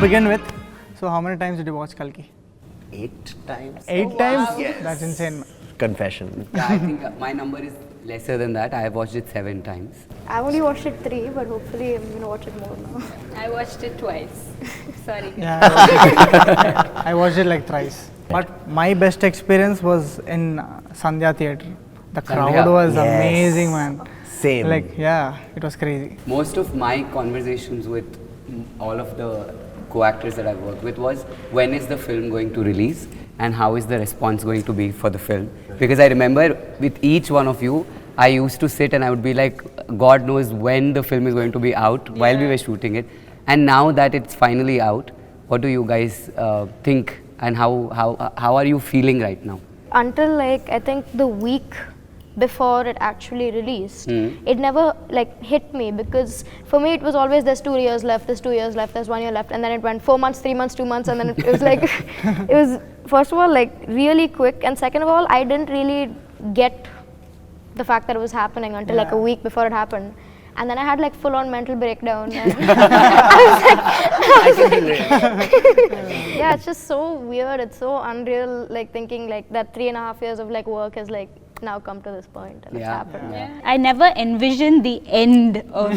begin with, so how many times did you watch Kalki? 8 times. 8 times? Yes. That's insane. Confession. Yeah, I think my number is lesser than that. I have watched it 7 times. I've only watched it 3, but hopefully I'm gonna watch it more now. I watched it twice. Sorry. Guys. Yeah, I watched it like thrice. But my best experience was in Sandhya Theatre. The crowd Sandhya. was Yes. amazing, man. Same. Like, yeah, it was crazy. Most of my conversations with all of the co-actors that I've worked with was when is the film going to release and how is the response going to be for the film. Because I remember with each one of you, I used to sit and I would be like, God knows when the film is going to be out while we were shooting it. And now that it's finally out, what do you guys think and how are you feeling right now? Until like I think the week before it actually released, it never like hit me, because for me it was always there's 2 years left, there's 2 years left, there's 1 year left, and then it went 4 months, 3 months, 2 months, and then it was like it was first of all like really quick, and second of all I didn't really get the fact that it was happening until like a week before it happened. And then I had like full on mental breakdown. And yeah, it's just so weird. It's so unreal. Like thinking like that 3.5 years of like work has like now come to this point and it's happened. Yeah. I never envisioned the end of.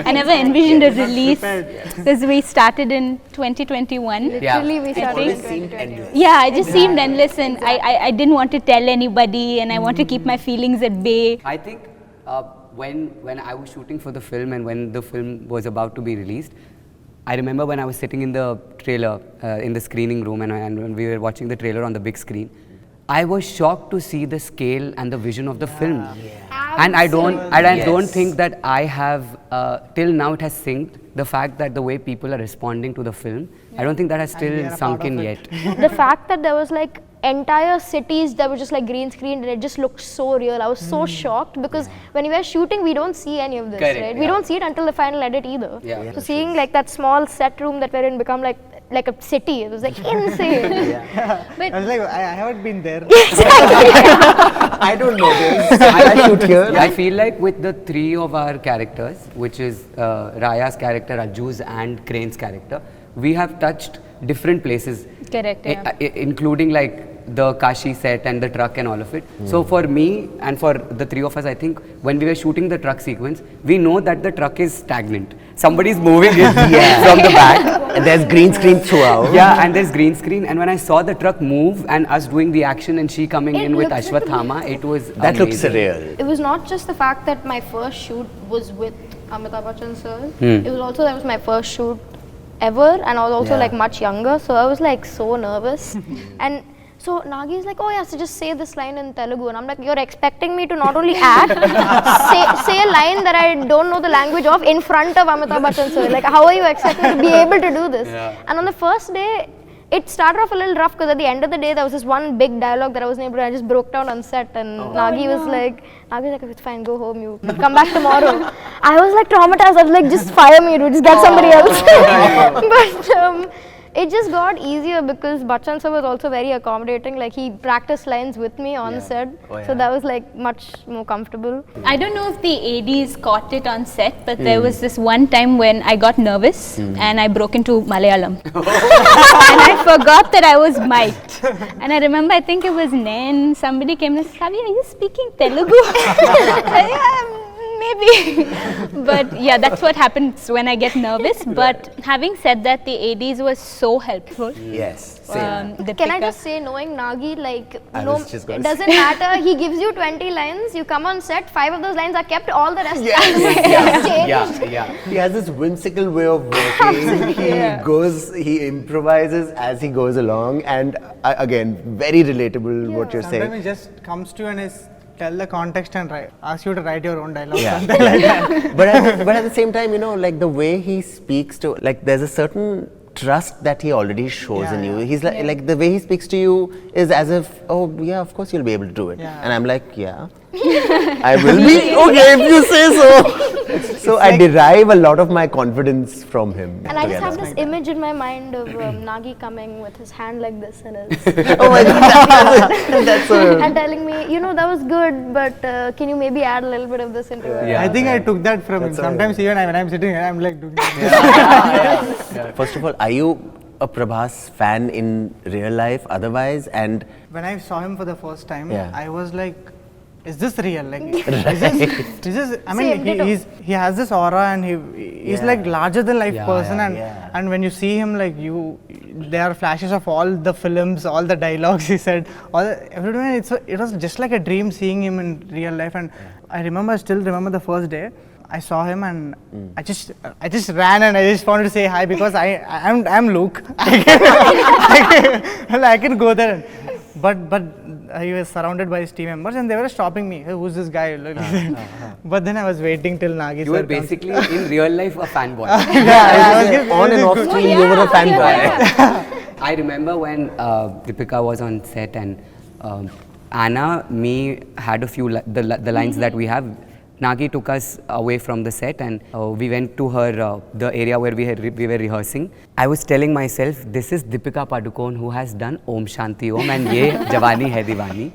I never envisioned a release because we started in 2021. Literally, we started in Always seemed 2021. endless. Yeah, it just seemed endless, and I didn't want to tell anybody, and I wanted to keep my feelings at bay. I think when I was shooting for the film and when the film was about to be released, I remember when I was sitting in the trailer, in the screening room, and when we were watching the trailer on the big screen, I was shocked to see the scale and the vision of the film. And I don't think that I have, till now it has synced, the fact that the way people are responding to the film, I don't think that has still sunk in yet. The fact that there was like entire cities that were just like green screened and it just looked so real. I was so shocked, because when we were shooting we don't see any of this, Correct, right? We don't see it until the final edit either. Yeah. So seeing like that small set room that we're in become like a city, it was like insane. I was like, I haven't been there. I don't know this. I shoot here. I feel like with the 3 of our characters, which is Raya's character, Ajju's and Crane's character, we have touched different places. Correct, yeah. Including like the Kashi set and the truck and all of it. So for me and for the 3 of us, I think when we were shooting the truck sequence, we know that the truck is stagnant. Somebody's moving it from the back. And there's green screen throughout. Yeah, and there's green screen. And when I saw the truck move and us doing the action and she coming in with Ashwathama, it was That amazing. looks surreal. It was not just the fact that my first shoot was with Amitabh Bachchan sir. It was also that was my first shoot ever, and I was also like much younger, so I was like so nervous. And so Nagi is like, oh yeah, so just say this line in Telugu, and I'm like, you're expecting me to not only act, say a line that I don't know the language of in front of Amitabh Bachchan sir. Like, how are you expecting me to be able to do this? And on the first day, it started off a little rough, because at the end of the day there was this one big dialogue that I wasn't able to. I just broke down on set, and Nagi was like, it's fine, go home, you come back tomorrow. I was like traumatized. I was like, just fire me, dude, just get somebody else. But it just got easier because Bachchan sir was also very accommodating. Like, he practiced lines with me on set, so that was like much more comfortable. I don't know if the ADs caught it on set, but there was this one time when I got nervous and I broke into Malayalam. And I forgot that I was mic'd. And I remember, I think it was Nen, somebody came and said, Kavi, are you speaking Telugu? Yeah, maybe. But yeah, that's what happens when I get nervous. But having said that, the ADs were so helpful. Yes. Can I just say, knowing Nagi, like, it doesn't say. matter. He gives you 20 lines, you come on set, 5 of those lines are kept, all the rest He has this whimsical way of working. He improvises as he goes along, and again, very relatable what you're saying. Sometimes it just comes to you and tell the context and ask you to write your own dialogue. Yeah. Something like that. but at the same time, like the way he speaks to, like, there's a certain trust that he already shows in you. He's like the way he speaks to you is as if, oh yeah, of course you'll be able to do it. And I'm like, yeah, I will be. Okay, if you say so. So I derive a lot of my confidence from him. And I just together. have this image in my mind of Nagi coming with his hand like this and his Oh my God, that's a... and telling me, that was good, but can you maybe add a little bit of this into it? Yeah. I think I took that from him. Sometimes even when I'm sitting here, I'm like doing that. First of all, are you a Prabhas fan in real life otherwise? And When I saw him for the first time, Yeah. I was like, is this real? Like, is this, I mean, Same, ditto. he has this aura and he's Yeah. like larger than life Yeah, person yeah. and when you see him, like there are flashes of all the films, all the dialogues he said, everyone, it was just like a dream seeing him in real life. And I still remember the first day I saw him and I just ran and I just wanted to say hi because I'm Luke. I can go there. But he was surrounded by his team members and they were stopping me. Hey, who's this guy? But then I was waiting till Nagi You were sir comes. basically in real life a fanboy. on and off screen, you were a fanboy. I remember when Deepika was on set and Anna, me had a few the lines that we have. Nagi took us away from the set and we went to her the area where we were rehearsing. I was telling myself, this is Deepika Padukone who has done Om Shanti Om and ye Jawani Hai Diwani.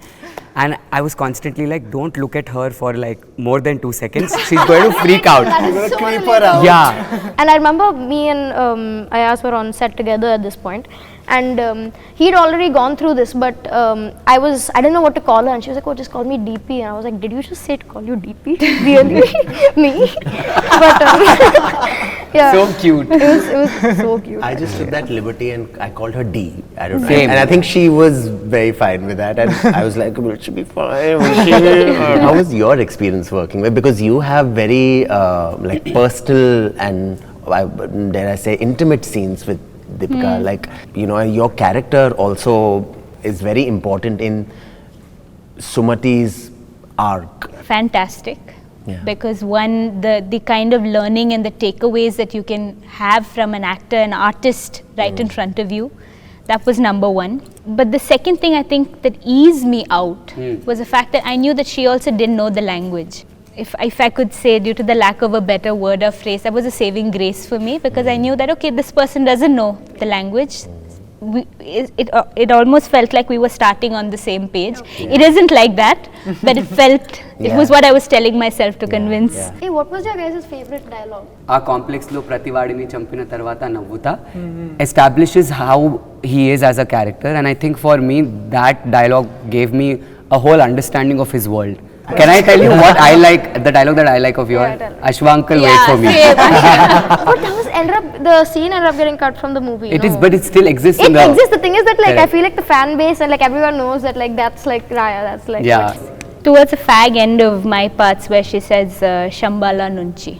And I was constantly like, don't look at her for like more than 2 seconds. She's going to freak out. That is so Creep her relatable. out. Yeah. And I remember me and Ayaz were on set together at this point, and he'd already gone through this, but I didn't know what to call her, and she was like, "Oh, just call me DP," and I was like, "Did you just say to call you DP? Really, me?" But yeah, So cute. it was so cute. I just took that liberty and I called her D. I don't know. Same. And I think she was very fine with that. And I was like, well, it should be fine. How was your experience working with? Because you have very like personal and dare I say intimate scenes with Deepika. Like, your character also is very important in Sumati's arc. Fantastic. Yeah. Because one, the kind of learning and the takeaways that you can have from an actor, an artist right in front of you, that was number one. But the second thing I think that eased me out was the fact that I knew that she also didn't know the language. If I could say, due to the lack of a better word or phrase, that was a saving grace for me, because I knew that, okay, this person doesn't know the language. It almost felt like we were starting on the same page. It isn't like that, but it felt, it was what I was telling myself to convince. Yeah. Hey, what was your guys' favorite dialogue? ఆ complex లో ప్రతివాడిని చంపిన తర్వాత నవ్వుతా establishes how he is as a character, and I think for me that dialogue gave me a whole understanding of his world. Can I tell you what I like, the dialogue that I like of yours? tell. Ashwankal, wait for me. But that was the scene ended up getting cut from the movie. It no? is, but it still exists in It the... exists. The thing is that like I Correct. feel like the fan base and like everyone knows that like that's like Raya. That's like Yeah. Towards the fag end of my parts where she says Shambhala Nunchi.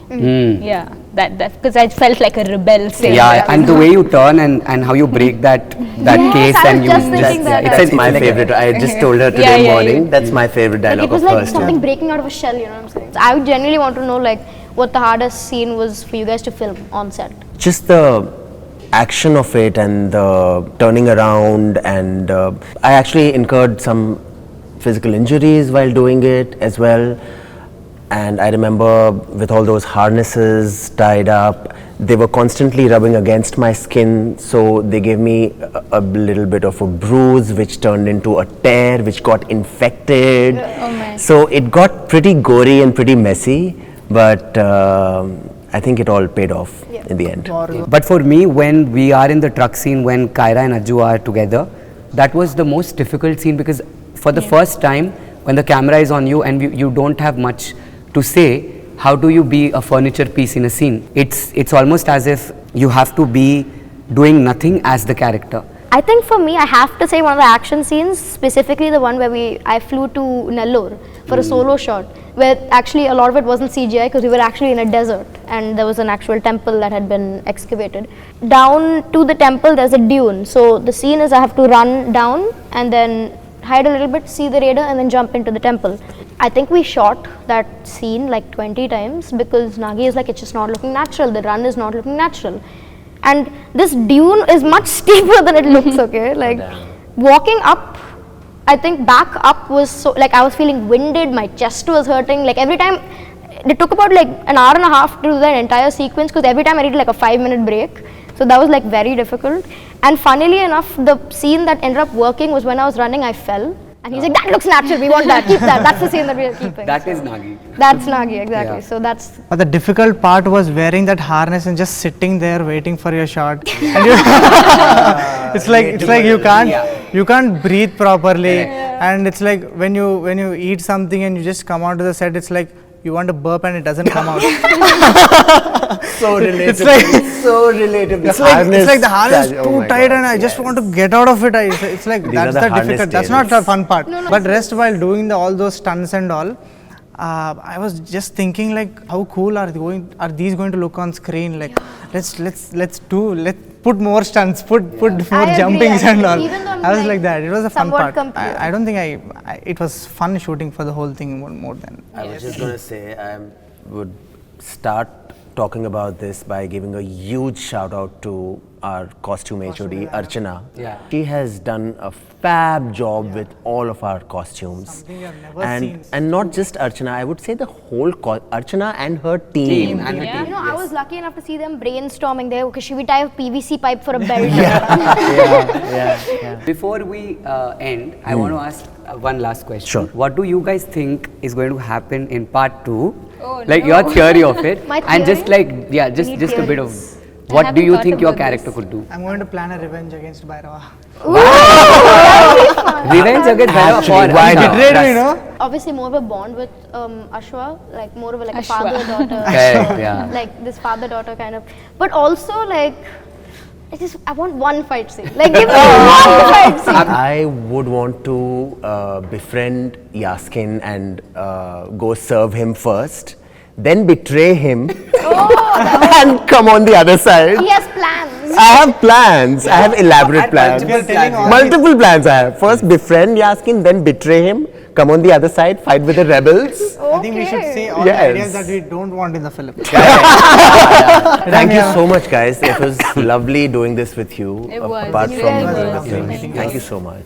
Yeah, that because I felt like a rebel saying Yeah, that. and the way you turn and how you break that Yes, case I and was you just thinking that. That's my like favorite. I just told her today Yeah, morning. yeah. That's my favorite Like, dialogue it was of like hers. something breaking out of a shell. You know what I'm saying? So I would genuinely want to know like what the hardest scene was for you guys to film on set. Just the action of it and the turning around, and I actually incurred some physical injuries while doing it as well. And I remember with all those harnesses tied up, they were constantly rubbing against my skin, so they gave me a little bit of a bruise which turned into a tear which got infected. So it got pretty gory and pretty messy, but I think it all paid off in the end. But for me, when we are in the truck scene, when Kyra and Ajju are together, that was the most difficult scene, because for the first time, when the camera is on you and you don't have much to say, how do you be a furniture piece in a scene? It's almost as if you have to be doing nothing as the character. I think for me, I have to say one of the action scenes, specifically the one where I flew to Nellore for a solo shot, where actually a lot of it wasn't CGI because we were actually in a desert and there was an actual temple that had been excavated. Down to the temple, there's a dune. So the scene is I have to run down and then hide a little bit, see the radar, and then jump into the temple. I think we shot that scene like 20 times because Nagi is like, it's just not looking natural. The run is not looking natural. And this dune is much steeper than it looks, okay? Like walking up, I think back up was so, like I was feeling winded, my chest was hurting. Like every time, it took about like an hour and a half to do the entire sequence because every time I needed like a 5-minute break. So that was like very difficult. And funnily enough, the scene that ended up working was when I was running, I fell. And he's like, that looks natural, we want that, keep that. That's the scene that we are keeping. That is Nagi. That's Nagi, exactly. Yeah. So that's... But the difficult part was wearing that harness and just sitting there waiting for your shot. And it's like you can't breathe properly, and it's like when you eat something and you just come onto the set, it's like you want to burp and it doesn't come out. So relatable. It's like so relatable. it's like the harness is too tight and I just want to get out of it. It's like that's the difficult. That's not the fun part. But rest while doing all those stunts and all, I was just thinking like, how cool are these going to look on screen? Like, let's put more stunts, put more jumpings and all. I was like that. It was a fun part. I don't think it was fun shooting for the whole thing more than. I was just going to say, I would start talking about this by giving a huge shout out to our costume HOD, Archana. Yeah. She has done a fab job with all of our costumes. Something I've never seen. And not just Archana, I would say the whole Archana and her team. And the team. You know, I was lucky enough to see them brainstorming there. Okay, should we tie a PVC pipe for a belt? Before we end, I want to ask one last question. Sure. What do you guys think is going to happen in part 2? Oh, like no. your theory of it. My And just theory? like, yeah, just Any a bit of theories? what do haven't you thought think your about character this. could do? I'm going to plan a revenge against Bhairava. Revenge against Bhairava Actually, for why Ashwa. not? Betrayed, you know? Obviously, more of a bond with Ashwa, like more of a, like a Ashwa. father-daughter. Correct, yeah. Like this father-daughter kind of. But also like, I want one fight scene. Like give me one fight scene. I would want to befriend Yaskin and go serve him first, then betray him and come on the other side. He has plans. I have plans. I have elaborate plans. Multiple plans I have. First befriend Yaskin, then betray him, come on the other side, fight with the rebels. I think we should say all Yes. the ideas that we don't want in the film. Thank you so much, guys. It was lovely doing this with you. It was. Apart It from really the was. film. Thank you. Thank you so much.